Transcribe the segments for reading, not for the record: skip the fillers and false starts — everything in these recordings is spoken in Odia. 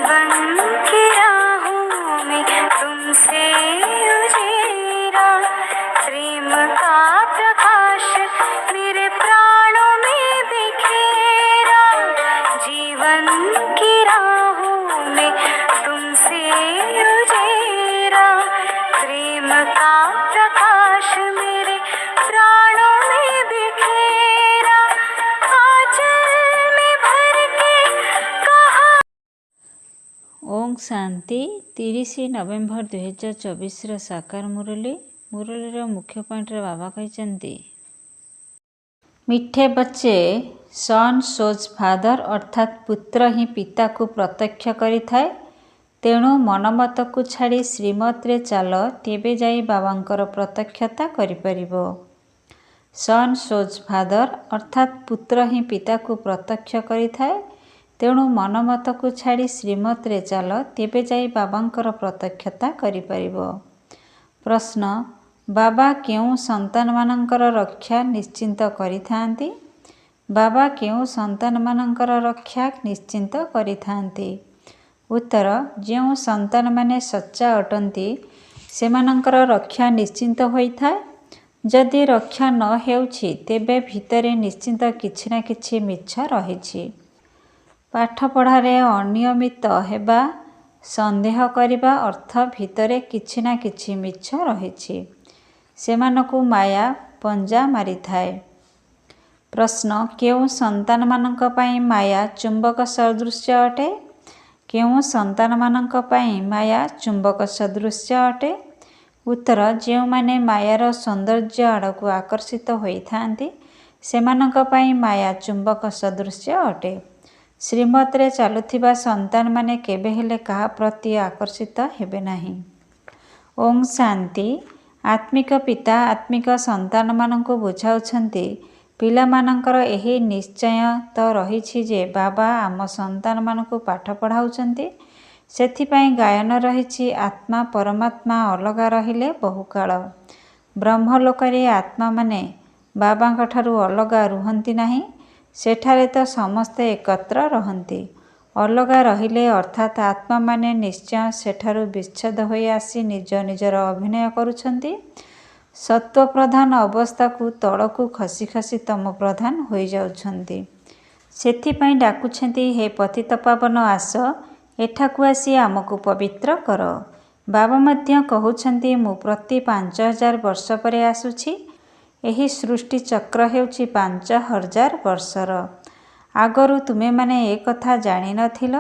जीवन की राहों में तुमसे उजेरा, प्रेम का प्रकाश मेरे प्राणों में बिखेरा। जीवन की राहों में तुमसे उजेरा, प्रेम का प्रकाश मेरे प्राणों में बिखेरा। आंचल में भर के कहा। ओम शांति। 30 नवेम्बर 2024 साकार मुरलीर मुख्य पॉइंट बाबा कहते, मीठे बच्चे, सन शोज फादर अर्थात पुत्र ही पिता को प्रत्यक्ष करिथाए। तेणु मनमत को छाड़ी श्रीमत रे चाल, तेबे जाई बाबांकर प्रत्यक्षता करिपरिबो। सन शोज फादर अर्थात पुत्र ही पिता को प्रत्यक्ष करिथाए। तेणु मनमत को छाड़ी श्रीमत रे चाल, तेबे जाई बाबांकर प्रत्यक्षता करिपरिबो। प्रश्न, बाबा केउं संतान मानंकर रक्षा निश्चिंत करिथांती? बाबा केउं संतान मानंकर रक्षा निश्चिंत करिथांती? उत्तर, जेउं संतान माने सच्चा अटंती सेमानंकर रक्षा निश्चिंत होइथाए। जदि रक्षा न हेउछि, तेबे भितरे निश्चिंत किछि ना किछि मिछ रहिछि। पाठ पढ़ारे अनियमित हेबा, संदेह करिबा अर्थ भितरे किछि ना किछि मिछ रहिछि। सेमानकु माया पंजा मारिथाए। प्रश्न, केउं संतान मानंक पई माया चुंबक सदृश अटे? केउं संतान मानंक पई माया चुंबक सदृश अटे? उत्तर, जेउ माने मायार सौंदर्य आड़कु आकर्षित होइथांती सेमानंक पई माया चुंबक सदृश अटे। श्रीमत रे चालुथिबा संतान माने केबे हेले कहा प्रति आकर्षित हेबे नाही। ओम शांति। आत्मिक पिता आत्मिक संतान मानंकु बुझाउछंती, पिला मानंकर एही निश्चय तो रहिछि जे बाबा आम संतान मानंकु पाठ पढ़ाउछंती। सेथिपाई गायन रहिछि, आत्मा परमात्मा अलगा रहिले बहुकाल। ब्रह्मलोकरे आत्मा माने बाबांक ठारु अलगा रुहंती नाही। सेठारे तो समस्ते एकत्र रहंती। अलगा रहिले अर्थात आत्मा माने निश्चय सेठारु विच्छेद होई आसी निज निजर अभिनय करुछंती। सत्व प्रधान अवस्था को तळकु खसी खसी तम प्रधान होई जाउछंती। सेथिपाई डाकुछंती, हे पतित पावन आस, एठाकु आसी आमको पवित्र कर। बाबा मध्य कहउछंती, मु प्रति 5000 वर्ष परे आसुछि। एही सृष्टि चक्र हेउछि 5000 वर्षर। आगरु तुमे माने ए कथा जानि नथिल।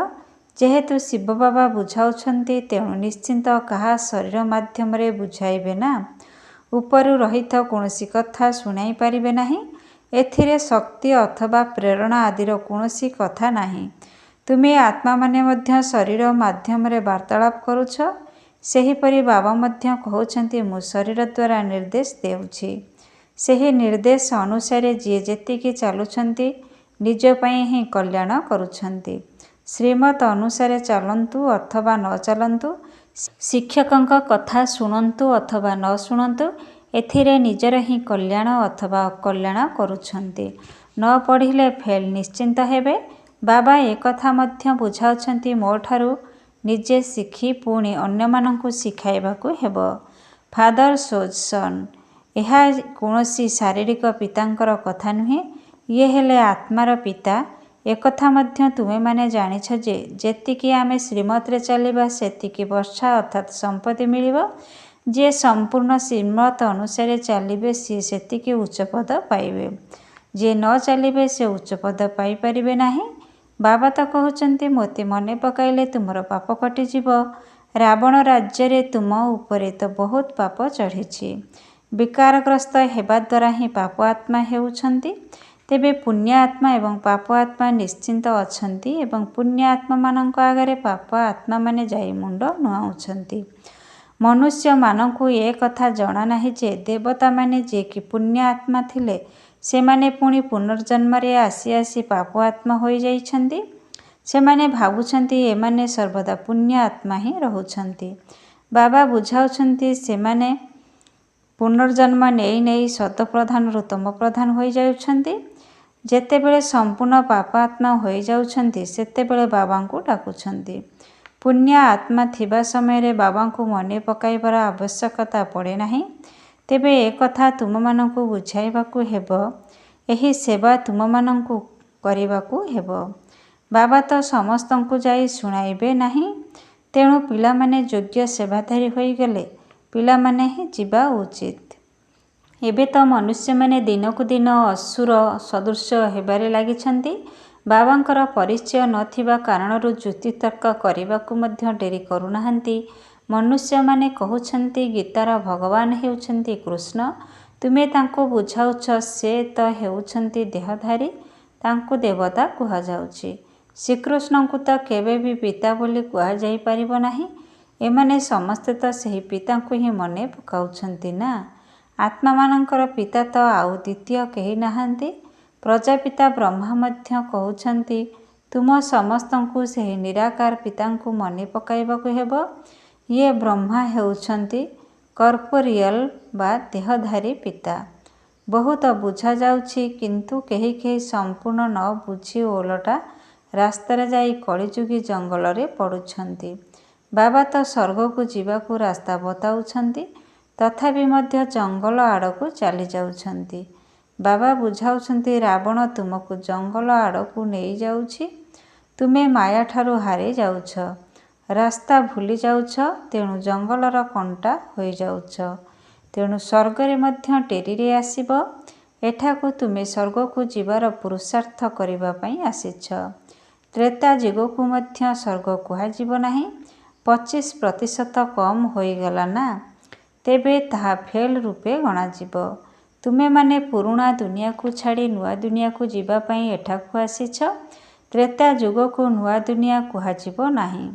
जेहेतु शिव बाबा बुझाउछंती, तेणु निश्चिंत कहा शरीर माध्यम रे बुझाइबे ना। उपरु रहित कोनोसी कथा सुनाई पारिबे नाही। एथिरे शक्ति अथवा प्रेरणा आदिर कोनोसी कथा नाही। तुमे आत्मा माने मध्य शरीर माध्यम रे वार्तालाप करुछ। सेहीपरि बाबा मध्य कहउछंती, मु शरीर द्वारा निर्देश देउछि। सेही निर्देश अनुसारे जी जेतिकी चालुछंती निज पई ही कल्याण करुछंती। श्रीमत अनुसारे चलंतु अथवा न चलंतु, शिक्षकंक कथा शुणंतु अथवा न शुणंतु, एथिरे निजर ही कल्याण अथवा अकल्याण करुछंती। न पढ़िले फेल निश्चिंत हेबे। बाबा ए कथा मध्य बुझाउछंती, मो ठारु निजे शिखी पुणी अन्य मानंकु शिखाइबाकु हेबो। फादर शोज सन, एहा कोनोसी शारीरिक पितांकर कथा नुहे। ये हेले आत्मार पिता। एकथा मध्य तुमे माने जानिछ जे जेतिकी आमे श्रीमत रे चलिबा सेतिकी वर्षा अर्थात संपत्ति मिलिबो। जे संपूर्ण श्रीमत अनुसारे चलिबे सी सेतिकी उच्च पद पाइबे। जे न चलिबे से उच्च पद पाई परिबे नाही। बाबा तो कहउचंती, मोते मने पकाइले तुमर पाप कटि जिवो। रावण राज्य रे तुम उपरे तो बहुत पाप चढ़िछि। विकारग्रस्त हेबा द्वारा ही पाप आत्मा हेउछंती। तेबे पुण्य आत्मा एवं पाप आत्मा निश्चिंत अछंती एवं पुण्य आत्मा मानंक आगरे पाप आत्मा माने जाई मुंड नुआउछंती। मनुष्य मानंकु ए कथा जणा नाही जे देवता माने जे कि पुण्य आत्मा थिले से माने पुणी पुनर्जन्म रे आसी आसी पाप आत्मा होई जाइछंती। से माने भाबुछंती ए माने सर्वदा पुण्य आत्मा ही रहुछंती। बाबा बुझाउछंती से माने पुनर्जन्म नेई नेई सत प्रधान रु तम प्रधान होई जाउछंती। ଯେତେବେଳେ ସମ୍ପୂର୍ଣ୍ଣ ପାପାତ୍ମା ହୋଇଯାଉଛନ୍ତି ସେତେବେଳେ ବାବାଙ୍କୁ ଡାକୁଛନ୍ତି। ପୁଣ୍ୟ ଆତ୍ମା ଥିବା ସମୟରେ ବାବାଙ୍କୁ ମନେ ପକାଇବାର ଆବଶ୍ୟକତା ପଡ଼େ ନାହିଁ। ତେବେ ଏକଥା ତୁମମାନଙ୍କୁ ବୁଝାଇବାକୁ ହେବ, ଏହି ସେବା ତୁମମାନଙ୍କୁ କରିବାକୁ ହେବ। ବାବା ତ ସମସ୍ତଙ୍କୁ ଯାଇ ଶୁଣାଇବେ ନାହିଁ। ତେଣୁ ପିଲାମାନେ ଯୋଗ୍ୟ ସେବାଧାରୀ ହୋଇଗଲେ ପିଲାମାନେ ହିଁ ଯିବା ଉଚିତ। ଏବେ ତ ମନୁଷ୍ୟମାନେ ଦିନକୁ ଦିନ ଅସୁର ସଦୃଶ ହେବାରେ ଲାଗିଛନ୍ତି। ବାବାଙ୍କର ପରିଚୟ ନଥିବା କାରଣରୁ ଯୁକ୍ତିତର୍କ କରିବାକୁ ମଧ୍ୟ ଡେରି କରୁନାହାନ୍ତି। ମନୁଷ୍ୟମାନେ କହୁଛନ୍ତି ଗୀତାର ଭଗବାନ ହେଉଛନ୍ତି କୃଷ୍ଣ। ତୁମେ ତାଙ୍କୁ ବୁଝାଉଛ ସେ ତ ହେଉଛନ୍ତି ଦେହଧାରୀ, ତାଙ୍କୁ ଦେବତା କୁହାଯାଉଛି। ଶ୍ରୀକୃଷ୍ଣଙ୍କୁ ତ କେବେ ବି ପିତା ବୋଲି କୁହାଯାଇପାରିବ ନାହିଁ। ଏମାନେ ସମସ୍ତେ ତ ସେହି ପିତାଙ୍କୁ ହିଁ ମନେ ପକାଉଛନ୍ତି ନା। ଆତ୍ମାମାନଙ୍କର ପିତା ତ ଆଉ ଦ୍ୱିତୀୟ କେହି ନାହାନ୍ତି। ପ୍ରଜାପିତା ବ୍ରହ୍ମା ମଧ୍ୟ କହୁଛନ୍ତି ତୁମ ସମସ୍ତଙ୍କୁ ସେହି ନିରାକାର ପିତାଙ୍କୁ ମନେ ପକାଇବାକୁ ହେବ। ଇଏ ବ୍ରହ୍ମା ହେଉଛନ୍ତି କର୍ପୋରିଅଲ ବା ଦେହଧାରୀ ପିତା। ବହୁତ ବୁଝାଯାଉଛି କିନ୍ତୁ କେହି କେହି ସମ୍ପୂର୍ଣ୍ଣ ନ ବୁଝି ଓଲଟା ରାସ୍ତାରେ ଯାଇ କଳିଯୁଗୀ ଜଙ୍ଗଲରେ ପଡ଼ୁଛନ୍ତି। ବାବା ତ ସ୍ୱର୍ଗକୁ ଯିବାକୁ ରାସ୍ତା ବତାଉଛନ୍ତି, ତଥାପି ମଧ୍ୟ ଜଙ୍ଗଲ ଆଡ଼କୁ ଚାଲି ଯାଉଛନ୍ତି। ବାବା ବୁଝାଉଛନ୍ତି ରାବଣ ତୁମକୁ ଜଙ୍ଗଲ ଆଡ଼କୁ ନେଇଯାଉଛି। ତୁମେ ମାୟାଠାରୁ ହାରି ଯାଉଛ, ରାସ୍ତା ଭୁଲି ଯାଉଛ, ତେଣୁ ଜଙ୍ଗଲର କଣ୍ଟା ହୋଇଯାଉଛ। ତେଣୁ ସ୍ୱର୍ଗରେ ମଧ୍ୟ ଡେରିରେ ଆସିବ। ଏଠାକୁ ତୁମେ ସ୍ୱର୍ଗକୁ ଯିବାର ପୁରୁଷାର୍ଥ କରିବା ପାଇଁ ଆସିଛ। ତ୍ରେତା ଯୁଗକୁ ମଧ୍ୟ ସ୍ୱର୍ଗ କୁହାଯିବ ନାହିଁ। 25% କମ୍ ହୋଇଗଲା ନା, ତେବେ ତାହା ଫେଲ ରୂପେ ଗଣାଯିବ। ତୁମେମାନେ ପୁରୁଣା ଦୁନିଆକୁ ଛାଡ଼ି ନୂଆ ଦୁନିଆକୁ ଯିବା ପାଇଁ ଏଠାକୁ ଆସିଛ। ତ୍ରେତା ଯୁଗକୁ ନୂଆ ଦୁନିଆ କୁହାଯିବ ନାହିଁ।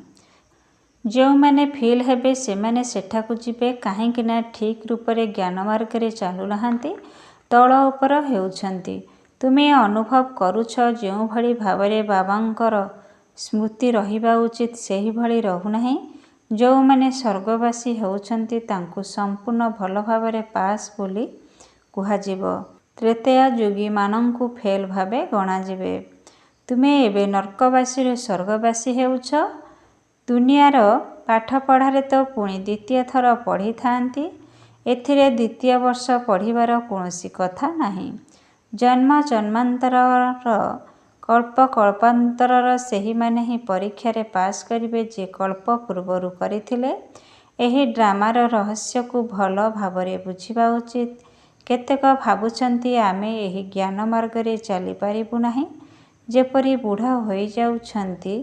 ଯେଉଁମାନେ ଫିଲ୍ ହେବେ ସେମାନେ ସେଠାକୁ ଯିବେ, କାହିଁକି ନା ଠିକ୍ ରୂପରେ ଜ୍ଞାନ ମାର୍ଗରେ ଚାଲୁନାହାନ୍ତି, ତଳ ଉପର ହେଉଛନ୍ତି। ତୁମେ ଅନୁଭବ କରୁଛ ଯେଉଁଭଳି ଭାବରେ ବାବାଙ୍କର ସ୍ମୃତି ରହିବା ଉଚିତ ସେହିଭଳି ରହୁନାହିଁ। ଯେଉଁମାନେ ସ୍ୱର୍ଗବାସୀ ହେଉଛନ୍ତି ତାଙ୍କୁ ସମ୍ପୂର୍ଣ୍ଣ ଭଲ ଭାବରେ ପାସ୍ ବୋଲି କୁହାଯିବ। ତ୍ରେତୟା ଯୁଗୀମାନଙ୍କୁ ଫେଲ୍ ଭାବେ ଗଣାଯିବେ। ତୁମେ ଏବେ ନର୍କବାସୀରୁ ସ୍ୱର୍ଗବାସୀ ହେଉଛ। ଦୁନିଆର ପାଠପଢ଼ାରେ ତ ପୁଣି ଦ୍ୱିତୀୟ ଥର ପଢ଼ିଥାନ୍ତି। ଏଥିରେ ଦ୍ୱିତୀୟ ବର୍ଷ ପଢ଼ିବାର କୌଣସି କଥା ନାହିଁ। ଜନ୍ମ ଜନ୍ମାନ୍ତରର କଳ୍ପ କଳ୍ପାନ୍ତରର ସେହିମାନେ ହିଁ ପରୀକ୍ଷାରେ ପାସ୍ କରିବେ ଯେ କଳ୍ପ ପୂର୍ବରୁ କରିଥିଲେ। ଏହି ଡ୍ରାମାର ରହସ୍ୟକୁ ଭଲ ଭାବରେ ବୁଝିବା ଉଚିତ। କେତେକ ଭାବୁଛନ୍ତି ଆମେ ଏହି ଜ୍ଞାନ ମାର୍ଗରେ ଚାଲିପାରିବୁ ନାହିଁ। ଯେପରି ବୁଢ଼ା ହୋଇଯାଉଛନ୍ତି,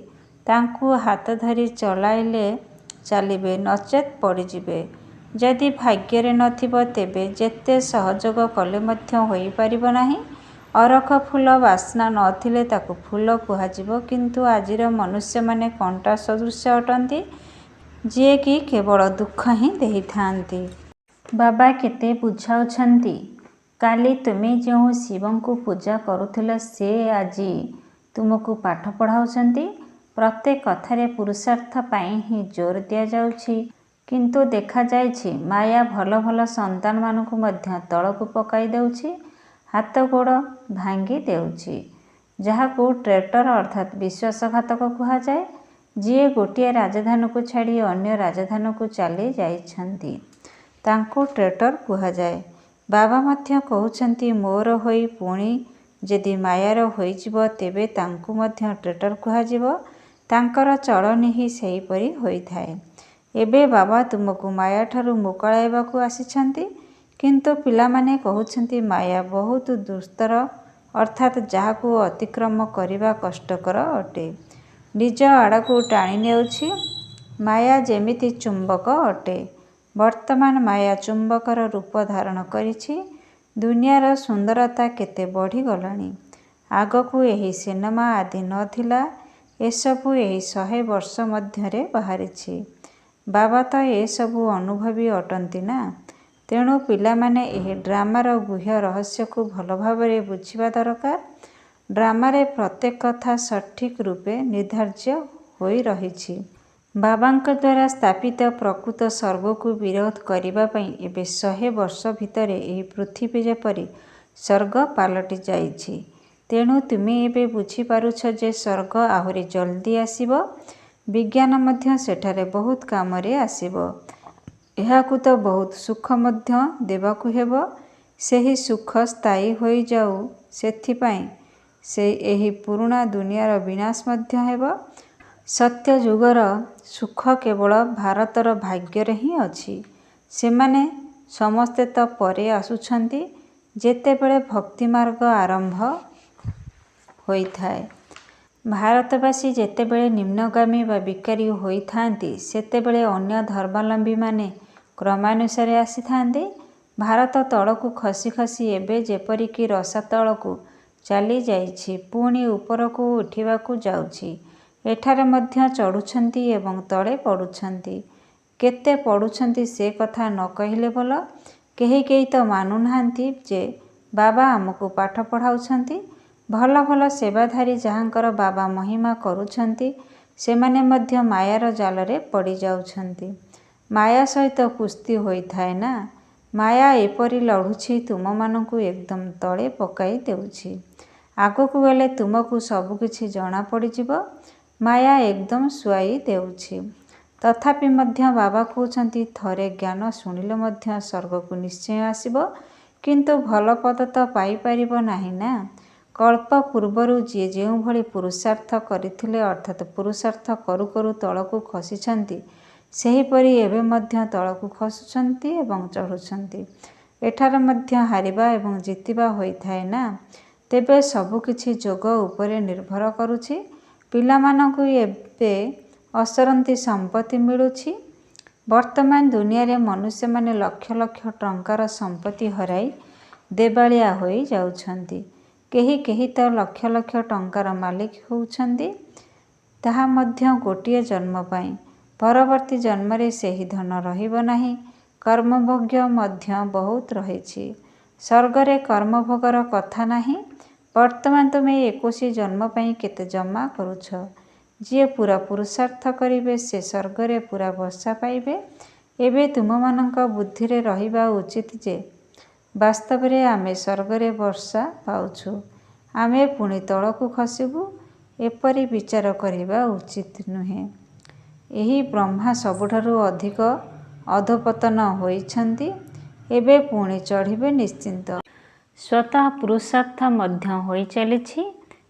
ତାଙ୍କୁ ହାତ ଧରି ଚଳାଇଲେ ଚାଲିବେ, ନଚେତ୍ ପଡ଼ିଯିବେ। ଯଦି ଭାଗ୍ୟରେ ନଥିବ ତେବେ ଯେତେ ସହଯୋଗ କଲେ ମଧ୍ୟ ହୋଇପାରିବ ନାହିଁ। ଅରଖ ଫୁଲ ବାସ୍ନା ନଥିଲେ ତାକୁ ଫୁଲ କୁହାଯିବ, କିନ୍ତୁ ଆଜିର ମନୁଷ୍ୟମାନେ କଣ୍ଟା ସଦୃଶ ଅଟନ୍ତି, ଯିଏକି କେବଳ ଦୁଃଖ ହିଁ ଦେଇଥାନ୍ତି। ବାବା କେତେ ବୁଝାଉଛନ୍ତି। କାଲି ତୁମେ ଯେଉଁ ଶିବଙ୍କୁ ପୂଜା କରୁଥିଲ ସେ ଆଜି ତୁମକୁ ପାଠ ପଢ଼ାଉଛନ୍ତି। ପ୍ରତ୍ୟେକ କଥାରେ ପୁରୁଷାର୍ଥ ପାଇଁ ହିଁ ଜୋର ଦିଆଯାଉଛି। କିନ୍ତୁ ଦେଖାଯାଇଛି ମାୟା ଭଲ ଭଲ ସନ୍ତାନମାନଙ୍କୁ ମଧ୍ୟ ତଳକୁ ପକାଇ ଦେଉଛି, ହାତ ଗୋଡ଼ ଭାଙ୍ଗି ଦେଉଛି। ଯାହାକୁ ଟ୍ରେଟର ଅର୍ଥାତ୍ ବିଶ୍ୱାସଘାତକ କୁହାଯାଏ। ଯିଏ ଗୋଟିଏ ରାଜଧାନୀକୁ ଛାଡ଼ି ଅନ୍ୟ ରାଜଧାନୀକୁ ଚାଲି ଯାଇଛନ୍ତି ତାଙ୍କୁ ଟ୍ରେଟର କୁହାଯାଏ। ବାବା ମଧ୍ୟ କହୁଛନ୍ତି ମୋର ହୋଇ ପୁଣି ଯଦି ମାୟାର ହୋଇଯିବ ତେବେ ତାଙ୍କୁ ମଧ୍ୟ ଟ୍ରେଟର କୁହାଯିବ। ତାଙ୍କର ଚଳଣି ହିଁ ସେହିପରି ହୋଇଥାଏ। ଏବେ ବାବା ତୁମକୁ ମାୟାଠାରୁ ମୁକୁଳାଇବାକୁ ଆସିଛନ୍ତି। କିନ୍ତୁ ପିଲାମାନେ କହୁଛନ୍ତି ମାୟା ବହୁତ ଦୁସ୍ତର, ଅର୍ଥାତ୍ ଯାହାକୁ ଅତିକ୍ରମ କରିବା କଷ୍ଟକର ଅଟେ, ନିଜ ଆଡ଼କୁ ଟାଣି ନେଉଛି। ମାୟା ଯେମିତି ଚୁମ୍ବକ ଅଟେ। ବର୍ତ୍ତମାନ ମାୟା ଚୁମ୍ବକର ରୂପ ଧାରଣ କରିଛି। ଦୁନିଆର ସୁନ୍ଦରତା କେତେ ବଢ଼ିଗଲାଣି। ଆଗକୁ ଏହି ସିନେମା ଆଦି ନଥିଲା। ଏସବୁ ଏହି 100 ବର୍ଷ ମଧ୍ୟରେ ବାହାରିଛି। ବାବା ତ ଏସବୁ ଅନୁଭବୀ ଅଟନ୍ତି ନା। ତେଣୁ ପିଲାମାନେ ଏହି ଡ୍ରାମାର ଗୁହ୍ୟ ରହସ୍ୟକୁ ଭଲ ଭାବରେ ବୁଝିବା ଦରକାର। ଡ୍ରାମାରେ ପ୍ରତ୍ୟେକ କଥା ସଠିକ୍ ରୂପେ ନିର୍ଦ୍ଧାର୍ଯ୍ୟ ହୋଇ ରହିଛି। ବାବାଙ୍କ ଦ୍ୱାରା ସ୍ଥାପିତ ପ୍ରକୃତ ସ୍ୱର୍ଗକୁ ବିରୋଧ କରିବା ପାଇଁ ଏବେ 100 ବର୍ଷ ଭିତରେ ଏହି ପୃଥିବୀ ଯେପରି ସ୍ୱର୍ଗ ପାଲଟି ଯାଇଛି, ତେଣୁ ତୁମେ ଏବେ ବୁଝିପାରୁଛ ଯେ ସ୍ୱର୍ଗ ଆହୁରି ଜଲ୍ଦି ଆସିବ। ବିଜ୍ଞାନ ମଧ୍ୟ ସେଠାରେ ବହୁତ କାମରେ ଆସିବ। ଏହାକୁ ତ ବହୁତ ସୁଖ ମଧ୍ୟ ଦେବାକୁ ହେବ। ସେହି ସୁଖ ସ୍ଥାୟୀ ହୋଇଯାଉ, ସେଥିପାଇଁ ଏହି ପୁରୁଣା ଦୁନିଆର ବିନାଶ ମଧ୍ୟ ହେବ। ସତ୍ୟଯୁଗର ସୁଖ କେବଳ ଭାରତର ଭାଗ୍ୟରେ ହିଁ ଅଛି। ସେମାନେ ସମସ୍ତେ ତ ପରେ ଆସୁଛନ୍ତି। ଯେତେବେଳେ ଭକ୍ତିମାର୍ଗ ଆରମ୍ଭ ହୋଇଥାଏ, ଭାରତବାସୀ ଯେତେବେଳେ ନିମ୍ନଗାମୀ ବା ବିକାରୀ ହୋଇଥାନ୍ତି, ସେତେବେଳେ ଅନ୍ୟ ଧର୍ମାବଲମ୍ବୀମାନେ କ୍ରମାନୁସାରେ ଆସିଥାନ୍ତି। ଭାରତ ତଳକୁ ଖସି ଖସି ଏବେ ଯେପରିକି ରସାତଳକୁ ଚାଲିଯାଇଛି, ପୁଣି ଉପରକୁ ଉଠିବାକୁ ଯାଉଛି। ଏଠାରେ ମଧ୍ୟ ଚଢ଼ୁଛନ୍ତି ଏବଂ ତଳେ ପଡ଼ୁଛନ୍ତି। କେତେ ପଡ଼ୁଛନ୍ତି ସେ କଥା ନ କହିଲେ ଭଲ। କେହି କେହି ତ ମାନୁନାହାନ୍ତି ଯେ ବାବା ଆମକୁ ପାଠ ପଢ଼ାଉଛନ୍ତି। ଭଲ ଭଲ ସେବାଧାରୀ ଯାହାଙ୍କର ବାବା ମହିମା କରୁଛନ୍ତି, ସେମାନେ ମଧ୍ୟ ମାୟାର ଜାଲରେ ପଡ଼ିଯାଉଛନ୍ତି। ମାୟା ସହିତ କୁସ୍ତି ହୋଇଥାଏ ନା। ମାୟା ଏପରି ଲଢ଼ୁଛି, ତୁମମାନଙ୍କୁ ଏକଦମ ତଳେ ପକାଇ ଦେଉଛି। ଆଗକୁ ଗଲେ ତୁମକୁ ସବୁକିଛି ଜଣାପଡ଼ିଯିବ। ମାୟା ଏକଦମ ଶୁଆଇ ଦେଉଛି। ତଥାପି ମଧ୍ୟ ବାବା କହୁଛନ୍ତି, ଥରେ ଜ୍ଞାନ ଶୁଣିଲେ ମଧ୍ୟ ସ୍ୱର୍ଗକୁ ନିଶ୍ଚୟ ଆସିବ। କିନ୍ତୁ ଭଲ ପଦ ତ ପାଇପାରିବ ନାହିଁ ନା। କଳ୍ପ ପୂର୍ବରୁ ଯିଏ ଯେଉଁଭଳି ପୁରୁଷାର୍ଥ କରିଥିଲେ, ଅର୍ଥାତ୍ ପୁରୁଷାର୍ଥ କରୁ କରୁ ତଳକୁ ଖସିଛନ୍ତି, ସେହିପରି ଏବେ ମଧ୍ୟ ତଳକୁ ଖସୁଛନ୍ତି ଏବଂ ଚଢ଼ୁଛନ୍ତି। ଏଠାରେ ମଧ୍ୟ ହାରିବା ଏବଂ ଜିତିବା ହୋଇଥାଏ ନା। ତେବେ ସବୁକିଛି ଯୋଗ ଉପରେ ନିର୍ଭର କରୁଛି। ପିଲାମାନଙ୍କୁ ଏବେ ଅସରନ୍ତି ସମ୍ପତ୍ତି ମିଳୁଛି। ବର୍ତ୍ତମାନ ଦୁନିଆରେ ମନୁଷ୍ୟମାନେ ଲକ୍ଷ ଲକ୍ଷ ଟଙ୍କାର ସମ୍ପତ୍ତି ହରାଇ ଦେବାଳିଆ ହୋଇ ଯାଉଛନ୍ତି। କେହି କେହି ତ ଲକ୍ଷ ଲକ୍ଷ ଟଙ୍କାର ମାଲିକ ହେଉଛନ୍ତି, ତାହା ମଧ୍ୟ ଗୋଟିଏ ଜନ୍ମ ପାଇଁ। ପରବର୍ତ୍ତୀ ଜନ୍ମରେ ସେହି ଧନ ରହିବ ନାହିଁ। କର୍ମଭୋଗ୍ୟ ମଧ୍ୟ ବହୁତ ରହିଛି। ସ୍ୱର୍ଗରେ କର୍ମଭୋଗର କଥା ନାହିଁ। ବର୍ତ୍ତମାନ ତୁମେ 21 ଜନ୍ମ ପାଇଁ କେତେ ଜମା କରୁଛ। ଯିଏ ପୂରା ପୁରୁଷାର୍ଥ କରିବେ, ସେ ସ୍ୱର୍ଗରେ ପୂରା ବର୍ଷା ପାଇବେ। ଏବେ ତୁମମାନଙ୍କ ବୁଦ୍ଧିରେ ରହିବା ଉଚିତ ଯେ ବାସ୍ତବରେ ଆମେ ସ୍ୱର୍ଗରେ ବର୍ଷା ପାଉଛୁ, ଆମେ ପୁଣି ତଳକୁ ଖସିବୁ, ଏପରି ବିଚାର କରିବା ଉଚିତ ନୁହେଁ। ଏହି ବ୍ରହ୍ମା ସବୁଠାରୁ ଅଧିକ ଅଧୋପତନ ହୋଇଛନ୍ତି, ଏବେ ପୁଣି ଚଢ଼ିବେ ନିଶ୍ଚିତ। ସ୍ୱତଃ ପୁରୁଷାର୍ଥ ମଧ୍ୟ ହୋଇଚାଲିଛି।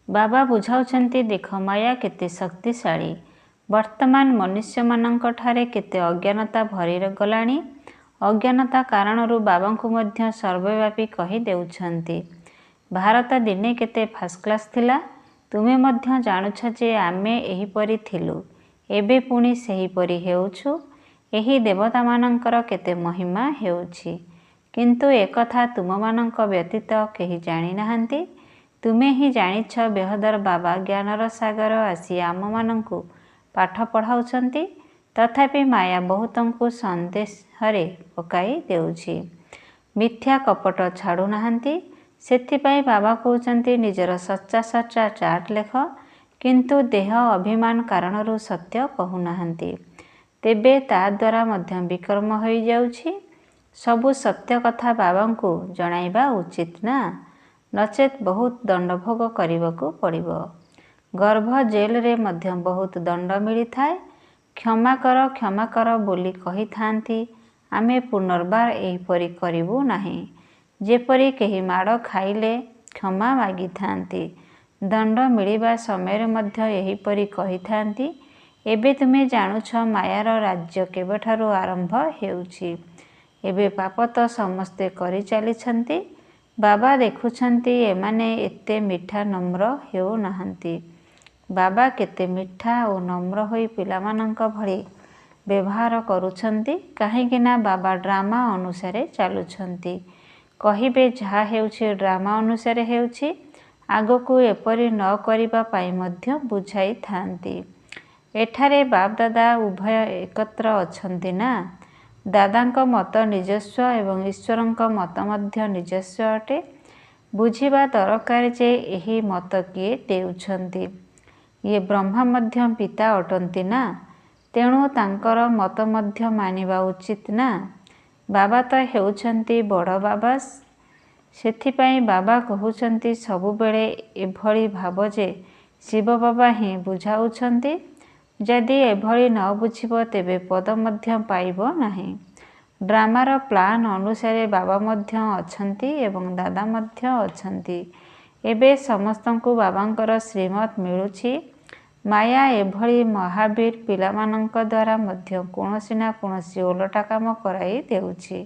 ବାବା ବୁଝାଉଛନ୍ତି, ଦେଖ ମାୟା କେତେ ଶକ୍ତିଶାଳୀ। ବର୍ତ୍ତମାନ ମନୁଷ୍ୟମାନଙ୍କଠାରେ କେତେ ଅଜ୍ଞାନତା ଭରିଗଲାଣି। ଅଜ୍ଞାନତା କାରଣରୁ ବାବାଙ୍କୁ ମଧ୍ୟ ସର୍ବବ୍ୟାପୀ କହି ଦେଉଛନ୍ତି। ଭାରତ ଦିନେ କେତେ ଫାଷ୍ଟକ୍ଲାସ ଥିଲା। ତୁମେ ମଧ୍ୟ ଜାଣୁଛ ଯେ ଆମେ ଏହିପରି ଥିଲୁ, ଏବେ ପୁଣି ସେହିପରି ହେଉଛୁ। ଏହି ଦେବତାମାନଙ୍କର କେତେ ମହିମା ହେଉଛି। କିନ୍ତୁ ଏକଥା ତୁମମାନଙ୍କ ବ୍ୟତୀତ କେହି ଜାଣିନାହାନ୍ତି। ତୁମେ ହିଁ ଜାଣିଛ। ବେହଦର ବାବା ଜ୍ଞାନର ସାଗର ଆସି ଆମମାନଙ୍କୁ ପାଠ ପଢ଼ାଉଛନ୍ତି। ତଥାପି ମାୟା ବହୁତଙ୍କୁ ସନ୍ଦେହରେ ପକାଇ ଦେଉଛି। ମିଥ୍ୟା କପଟ ଛାଡ଼ୁନାହାନ୍ତି। ସେଥିପାଇଁ ବାବା କହୁଛନ୍ତି, ନିଜର ସଚ୍ଚା ସଚ୍ଚା ଚାର୍ଟ ଲେଖ, କିନ୍ତୁ ଦେହ ଅଭିମାନ କାରଣରୁ ସତ୍ୟ କହୁନାହାନ୍ତି। ତେବେ ତା ଦ୍ୱାରା ମଧ୍ୟ ବିକର୍ମ ହୋଇଯାଉଛି। ସବୁ ସତ୍ୟ କଥା ବାବାଙ୍କୁ ଜଣାଇବା ଉଚିତ ନା, ନଚେତ୍ ବହୁତ ଦଣ୍ଡଭୋଗ କରିବାକୁ ପଡ଼ିବ। ଗର୍ଭ ଜେଲରେ ମଧ୍ୟ ବହୁତ ଦଣ୍ଡ ମିଳିଥାଏ। କ୍ଷମା କର, କ୍ଷମା କର ବୋଲି କହିଥାନ୍ତି। ଆମେ ପୁନର୍ବାର ଏହିପରି କରିବୁ ନାହିଁ। ଯେପରି କେହି ମାଡ଼ ଖାଇଲେ କ୍ଷମା ମାଗିଥାନ୍ତି, ଦଣ୍ଡ ମିଳିବା ସମୟରେ ମଧ୍ୟ ଏହିପରି କହିଥାନ୍ତି। ଏବେ ତୁମେ ଜାଣୁଛ ମାୟାର ରାଜ୍ୟ କେବେଠାରୁ ଆରମ୍ଭ ହେଉଛି। ଏବେ ପାପ ତ ସମସ୍ତେ କରିଚାଲିଛନ୍ତି। ବାବା ଦେଖୁଛନ୍ତି ଏମାନେ ଏତେ ମିଠା ନମ୍ର ହେଉନାହାନ୍ତି। ବାବା କେତେ ମିଠା ଓ ନମ୍ର ହୋଇ ପିଲାମାନଙ୍କ ଭଳି ବ୍ୟବହାର କରୁଛନ୍ତି। କାହିଁକି ନା ବାବା ଡ୍ରାମା ଅନୁସାରେ ଚାଲୁଛନ୍ତି। କହିବେ ଯାହା ହେଉଛି ଡ୍ରାମା ଅନୁସାରେ ହେଉଛି। ଆଗକୁ ଏପରି ନ କରିବା ପାଇଁ ମଧ୍ୟ ବୁଝାଇଥାନ୍ତି। ଏଠାରେ ବାପଦାଦା ଉଭୟ ଏକତ୍ର ଅଛନ୍ତି ନା। ଦାଦାଙ୍କ ମତ ନିଜସ୍ୱ ଏବଂ ଈଶ୍ୱରଙ୍କ ମତ ମଧ୍ୟ ନିଜସ୍ୱ ଅଟେ। ବୁଝିବା ଦରକାର ଯେ ଏହି ମତ କିଏ ଦେଉଛନ୍ତି। ଇଏ ବ୍ରହ୍ମା ମଧ୍ୟ ପିତା ଅଟନ୍ତି ନା, ତେଣୁ ତାଙ୍କର ମତ ମଧ୍ୟ ମାନିବା ଉଚିତ ନା। ବାବା ତ ହେଉଛନ୍ତି ବଡ଼ ବାବା। ସେଥିପାଇଁ ବାବା କହୁଛନ୍ତି ସବୁବେଳେ ଏଭଳି ଭାବ ଯେ ଶିବ ବାବା ହିଁ ବୁଝାଉଛନ୍ତି। ଯଦି ଏଭଳି ନ ବୁଝିବ ତେବେ ପଦ ମଧ୍ୟ ପାଇବ ନାହିଁ। ଡ୍ରାମାର ପ୍ଲାନ୍ ଅନୁସାରେ ବାବା ମଧ୍ୟ ଅଛନ୍ତି ଏବଂ ଦାଦା ମଧ୍ୟ ଅଛନ୍ତି। ଏବେ ସମସ୍ତଙ୍କୁ ବାବାଙ୍କର ଶ୍ରୀମତ ମିଳୁଛି। ମାୟା ଏଭଳି ମହାବୀର ପିଲାମାନଙ୍କ ଦ୍ୱାରା ମଧ୍ୟ କୌଣସି ନା କୌଣସି ଓଲଟା କାମ କରାଇ ଦେଉଛି।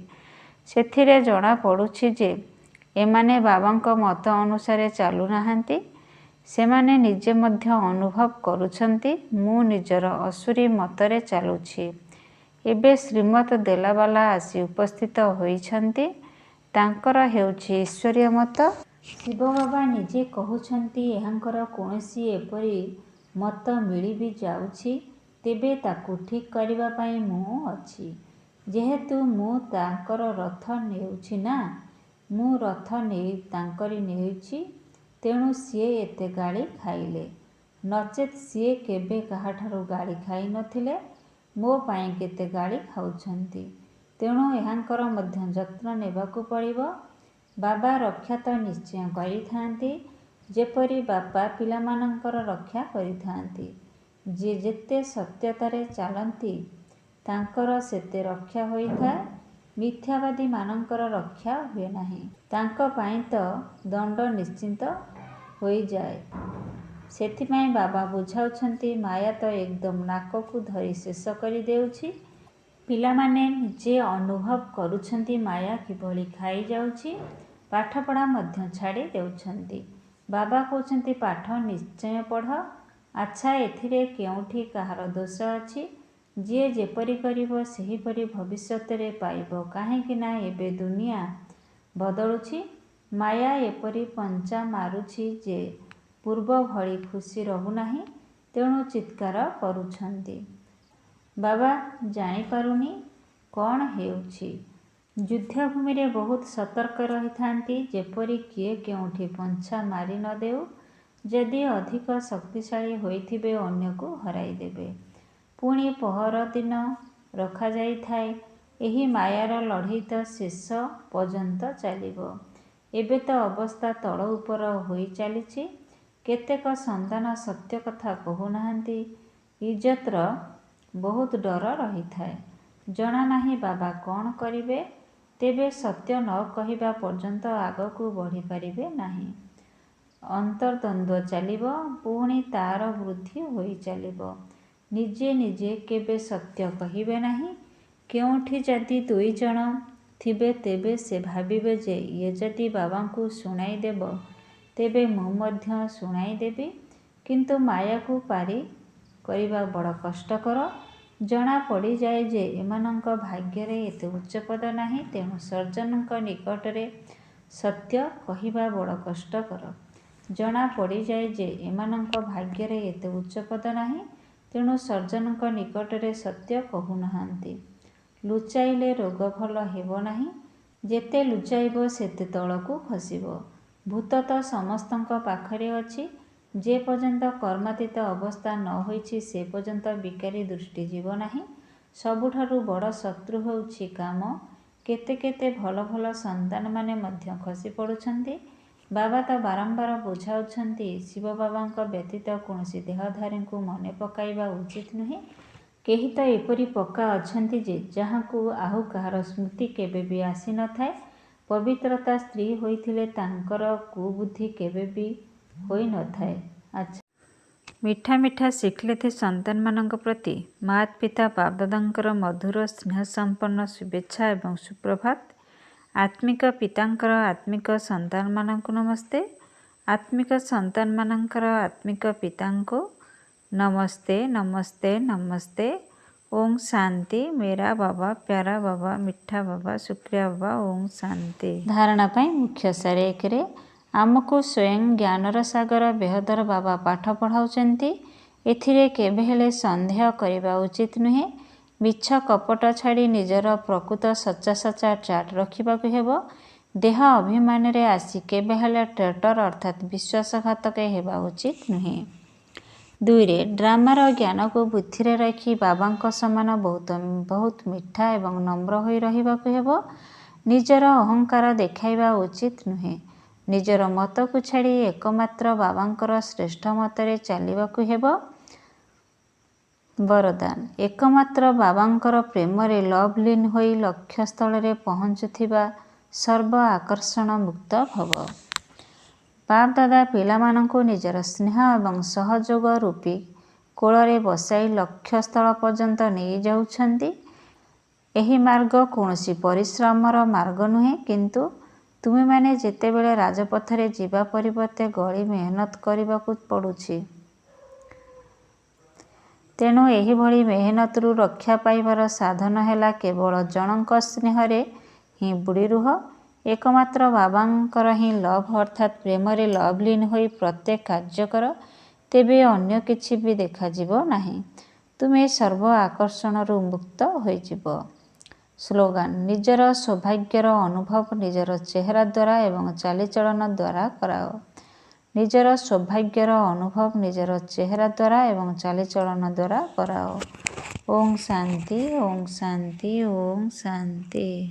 ସେଥିରେ ଜଣାପଡ଼ୁଛି ଯେ ଏମାନେ ବାବାଙ୍କ ମତ ଅନୁସାରେ ଚାଲୁନାହାନ୍ତି। ସେମାନେ ନିଜେ ମଧ୍ୟ ଅନୁଭବ କରୁଛନ୍ତି ମୁଁ ନିଜର ଅସୁରୀ ମତରେ ଚାଲୁଛି। ଏବେ ଶ୍ରୀମତ ଦେଲାବାଲା ଆସି ଉପସ୍ଥିତ ହୋଇଛନ୍ତି। ତାଙ୍କର ହେଉଛି ଈଶ୍ୱରୀୟ ମତ। ଶିବ ବାବା ନିଜେ କହୁଛନ୍ତି ଏହାଙ୍କର କୌଣସି ଏପରି ମତ ମିଳି ବି ଯାଉଛି ତେବେ ତାକୁ ଠିକ୍ କରିବା ପାଇଁ ମୁଁ ଅଛି। ଯେହେତୁ ମୁଁ ତାଙ୍କର ରଥ ନେଉଛି ନା, ମୁଁ ରଥ ତାଙ୍କରି ନେଉଛି, ତେଣୁ ସିଏ ଏତେ ଗାଳି ଖାଇଲେ। ନଚେତ୍ ସିଏ କେବେ କାହାଠାରୁ ଗାଳି ଖାଇ ନଥିଲେ। ମୋ ପାଇଁ କେତେ ଗାଳି ଖାଉଛନ୍ତି। ତେଣୁ ଏହାଙ୍କର ମଧ୍ୟ ଯତ୍ନ ନେବାକୁ ପଡ଼ିବ। ବାବା ରକ୍ଷା ତ ନିଶ୍ଚୟ କରିଥାନ୍ତି, ଯେପରି ବାପା ପିଲାମାନଙ୍କର ରକ୍ଷା କରିଥାନ୍ତି। ଯିଏ ଯେତେ ସତ୍ୟତାରେ ଚାଲନ୍ତି ତାଙ୍କର ସେତେ ରକ୍ଷା ହୋଇଥାଏ। ମିଥ୍ୟାବାଦୀମାନଙ୍କର ରକ୍ଷା ହୁଏ ନାହିଁ। ତାଙ୍କ ପାଇଁ ତ ଦଣ୍ଡ ନିଶ୍ଚିତ ହୋଇଯାଏ। ସେଥିପାଇଁ ବାବା ବୁଝାଉଛନ୍ତି ମାୟା ତ ଏକଦମ ନାକକୁ ଧରି ଶେଷ କରିଦେଉଛି। ପିଲାମାନେ ନିଜେ ଅନୁଭବ କରୁଛନ୍ତି ମାୟା କିଭଳି ଖାଇଯାଉଛି। ପାଠପଢ଼ା ମଧ୍ୟ ଛାଡ଼ି ଦେଉଛନ୍ତି। ବାବା କହୁଛନ୍ତି ପାଠ ନିଶ୍ଚୟ ପଢ଼। ଆଚ୍ଛା, ଏଥିରେ କେଉଁଠି କାହାର ଦୋଷ ଅଛି? ଯିଏ ଯେପରି କରିବ ସେହିପରି ଭବିଷ୍ୟତରେ ପାଇବ। କାହିଁକି ନା ଏବେ ଦୁନିଆ ବଦଳୁଛି। ମାୟା ଏପରି ପଞ୍ଚା ମାରୁଛି ଯେ ପୂର୍ବ ଭଳି ଖୁସି ରହୁନାହିଁ। ତେଣୁ ଚିତ୍କାର କରୁଛନ୍ତି। ବାବା ଜାଣିପାରୁନି କ'ଣ ହେଉଛି। ଯୁଦ୍ଧଭୂମିରେ ବହୁତ ସତର୍କ ରହିଥାନ୍ତି, ଯେପରି କିଏ କେଉଁଠି ପଞ୍ଚା ମାରି ନ ଦେଉ। ଯଦି ଅଧିକ ଶକ୍ତିଶାଳୀ ହୋଇଥିବେ ଅନ୍ୟକୁ ହରାଇଦେବେ। ପୁଣି ପହରଦିନ ରଖାଯାଇଥାଏ। ଏହି ମାୟାର ଲଢ଼େଇ ତ ଶେଷ ପର୍ଯ୍ୟନ୍ତ ଚାଲିବ। ଏବେ ତ ଅବସ୍ଥା ତଳ ଉପର ହୋଇ ଚାଲିଛି। କେତେକ ସନ୍ତାନ ସତ୍ୟ କଥା କହୁନାହାନ୍ତି। ଇଜ୍ଜତର ବହୁତ ଡର ରହିଥାଏ। ଜଣାନାହିଁ ବାବା କ'ଣ କରିବେ। ତେବେ ସତ୍ୟ ନ କହିବା ପର୍ଯ୍ୟନ୍ତ ଆଗକୁ ବଢ଼ିପାରିବେ ନାହିଁ। ଅନ୍ତର୍ଦ୍ୱନ୍ଦ୍ୱ ଚାଲିବ, ପୁଣି ତା'ର ବୃଦ୍ଧି ହୋଇ ଚାଲିବ। ନିଜେ ନିଜେ କେବେ ସତ୍ୟ କହିବେ ନାହିଁ। କେଉଁଠି ଯଦି ଦୁଇଜଣ ଥିବେ ତେବେ ସେ ଭାବିବେ ଯେ ଇଏ ଯଦି ବାବାଙ୍କୁ ଶୁଣାଇଦେବ ତେବେ ମୁଁ ମଧ୍ୟ ଶୁଣାଇଦେବି। କିନ୍ତୁ ମାୟାକୁ ପାରି କରିବା ବଡ଼ କଷ୍ଟକର। ଜଣା ପଡ଼ିଯାଏ ଯେ ଏମାନଙ୍କ ଭାଗ୍ୟରେ ଏତେ ଉଚ୍ଚପଦ ନାହିଁ। ତେଣୁ ସର୍ଜନଙ୍କ ନିକଟରେ ସତ୍ୟ କହିବା ବଡ଼ କଷ୍ଟକର। ଜଣା ପଡ଼ିଯାଏ ଯେ ଏମାନଙ୍କ ଭାଗ୍ୟରେ ଏତେ ଉଚ୍ଚପଦ ନାହିଁ। ତେଣୁ ସର୍ଜନଙ୍କ ନିକଟରେ ସତ୍ୟ କହୁନାହାନ୍ତି। ଲୁଚାଇଲେ ରୋଗ ଭଲ ହେବ ନାହିଁ। ଯେତେ ଲୁଚାଇବ ସେତେ ତଳକୁ ଖସିବ। ଭୂତ ତ ସମସ୍ତଙ୍କ ପାଖରେ ଅଛି। ଯେ ପର୍ଯ୍ୟନ୍ତ କର୍ମାତୀତ ଅବସ୍ଥା ନ ହୋଇଛି ସେ ପର୍ଯ୍ୟନ୍ତ ବିକାରୀ ଦୃଷ୍ଟି ଯିବ ନାହିଁ। ସବୁଠାରୁ ବଡ଼ ଶତ୍ରୁ ହେଉଛି କାମ। କେତେ କେତେ ଭଲ ଭଲ ସନ୍ତାନମାନେ ମଧ୍ୟ ଖସି ପଡ଼ୁଛନ୍ତି। ବାବା ତ ବାରମ୍ବାର ବୁଝାଉଛନ୍ତି ଶିବ ବାବାଙ୍କ ବ୍ୟତୀତ କୌଣସି ଦେହଧାରୀଙ୍କୁ ମନେ ପକାଇବା ଉଚିତ ନୁହେଁ। କେହି ତ ଏପରି ପକ୍କା ଅଛନ୍ତି ଯେ ଯାହାଙ୍କୁ ଆଉ କାହାର ସ୍ମୃତି କେବେ ବି ଆସିନଥାଏ। ପବିତ୍ରତା ସ୍ତ୍ରୀ ହୋଇଥିଲେ ତାଙ୍କର କୁବୁଦ୍ଧି କେବେ ବି ହୋଇନଥାଏ। ଆଚ୍ଛା, ମିଠା ମିଠା ଶିକ୍ଷିତ ସନ୍ତାନମାନଙ୍କ ପ୍ରତି ମାତ୍ ପିତା ବାପଦାଦାଙ୍କର ମଧୁର ସ୍ନେହସମ୍ପନ୍ନ ଶୁଭେଚ୍ଛା ଏବଂ ସୁପ୍ରଭାତ। ଆତ୍ମିକ ପିତାଙ୍କର ଆତ୍ମିକ ସନ୍ତାନମାନଙ୍କୁ ନମସ୍ତେ। ଆତ୍ମିକ ସନ୍ତାନମାନଙ୍କର ଆତ୍ମିକ ପିତାଙ୍କୁ ନମସ୍ତେ ନମସ୍ତେ ନମସ୍ତେ। ଓଁ ଶାନ୍ତି। ମେରା ବାବା, ପ୍ୟାରା ବାବା, ମିଠା ବାବା, ଶୁକ୍ରିୟା ବାବା। ଓଁ ଶାନ୍ତି। ଧାରଣା ପାଇଁ ମୁଖ୍ୟସାର। 1ରେ ଆମକୁ ସ୍ୱୟଂ ଜ୍ଞାନର ସାଗର ବେହଦର ବାବା ପାଠ ପଢ଼ାଉଛନ୍ତି। ଏଥିରେ କେବେହେଲେ ସନ୍ଦେହ କରିବା ଉଚିତ ନୁହେଁ। ମିଛ କପଟ ଛାଡ଼ି ନିଜର ପ୍ରକୃତ ସଚ୍ଚା ଚାଟ ରଖିବାକୁ ହେବ। ଦେହ ଅଭିମାନରେ ଆସି କେବେହେଲେ ଟ୍ରେଟର ଅର୍ଥାତ୍ ବିଶ୍ୱାସଘାତକ ହେବା ଉଚିତ ନୁହେଁ। 2ରେ ଡ୍ରାମାର ଜ୍ଞାନକୁ ବୁଦ୍ଧିରେ ରଖି ବାବାଙ୍କ ସମାନ ବହୁତ ମିଠା ଏବଂ ନମ୍ର ହୋଇ ରହିବାକୁ ହେବ। ନିଜର ଅହଙ୍କାର ଦେଖାଇବା ଉଚିତ ନୁହେଁ। ନିଜର ମତକୁ ଛାଡ଼ି ଏକମାତ୍ର ବାବାଙ୍କର ଶ୍ରେଷ୍ଠ ମତରେ ଚାଲିବାକୁ ହେବ। ବରଦାନ। ଏକମାତ୍ର ବାବାଙ୍କର ପ୍ରେମରେ ଲଭ୍ଲୀନ ହୋଇ ଲକ୍ଷ୍ୟସ୍ଥଳରେ ପହଞ୍ଚୁଥିବା ସର୍ବ ଆକର୍ଷଣ ମୁକ୍ତ ଭବ। ବାପ୍ ଦାଦା ପିଲାମାନଙ୍କୁ ନିଜର ସ୍ନେହ ଏବଂ ସହଯୋଗ ରୂପୀ କୋଳରେ ବସାଇ ଲକ୍ଷ୍ୟସ୍ଥଳ ପର୍ଯ୍ୟନ୍ତ ନେଇଯାଉଛନ୍ତି। ଏହି ମାର୍ଗ କୌଣସି ପରିଶ୍ରମର ମାର୍ଗ ନୁହେଁ, କିନ୍ତୁ ତୁମେମାନେ ଯେତେବେଳେ ରାଜପଥରେ ଯିବା ପରିବର୍ତ୍ତେ ଗଳି ମେହନତ କରିବାକୁ ପଡ଼ୁଛି। ତେଣୁ ଏହିଭଳି ମେହନତରୁ ରକ୍ଷା ପାଇବାର ସାଧନ ହେଲା କେବଳ ଜଣଙ୍କ ସ୍ନେହରେ ହିଁ ବୁଡ଼ି ରୁହ। ଏକମାତ୍ର ବାବାଙ୍କର ହିଁ ଲଭ୍ ଅର୍ଥାତ୍ ପ୍ରେମରେ ଲଭ୍ଲୀନ ହୋଇ ପ୍ରତ୍ୟେକ କାର୍ଯ୍ୟ କର, ତେବେ ଅନ୍ୟ କିଛି ବି ଦେଖାଯିବ ନାହିଁ। ତୁମେ ସର୍ବ ଆକର୍ଷଣରୁ ମୁକ୍ତ ହୋଇଯିବ। ସ୍ଲୋଗାନ। ନିଜର ସୌଭାଗ୍ୟର ଅନୁଭବ ନିଜର ଚେହେରା ଦ୍ୱାରା ଏବଂ ଚାଲିଚଳନ ଦ୍ୱାରା କରାଅ। ନିଜର ସୌଭାଗ୍ୟର ଅନୁଭବ ନିଜର ଚେହେରା ଦ୍ୱାରା ଏବଂ ଚାଲିଚଳନ ଦ୍ୱାରା କରାଅ। ଓଁ ଶାନ୍ତି, ଓଁ ଶାନ୍ତି, ଓଁ ଶାନ୍ତି।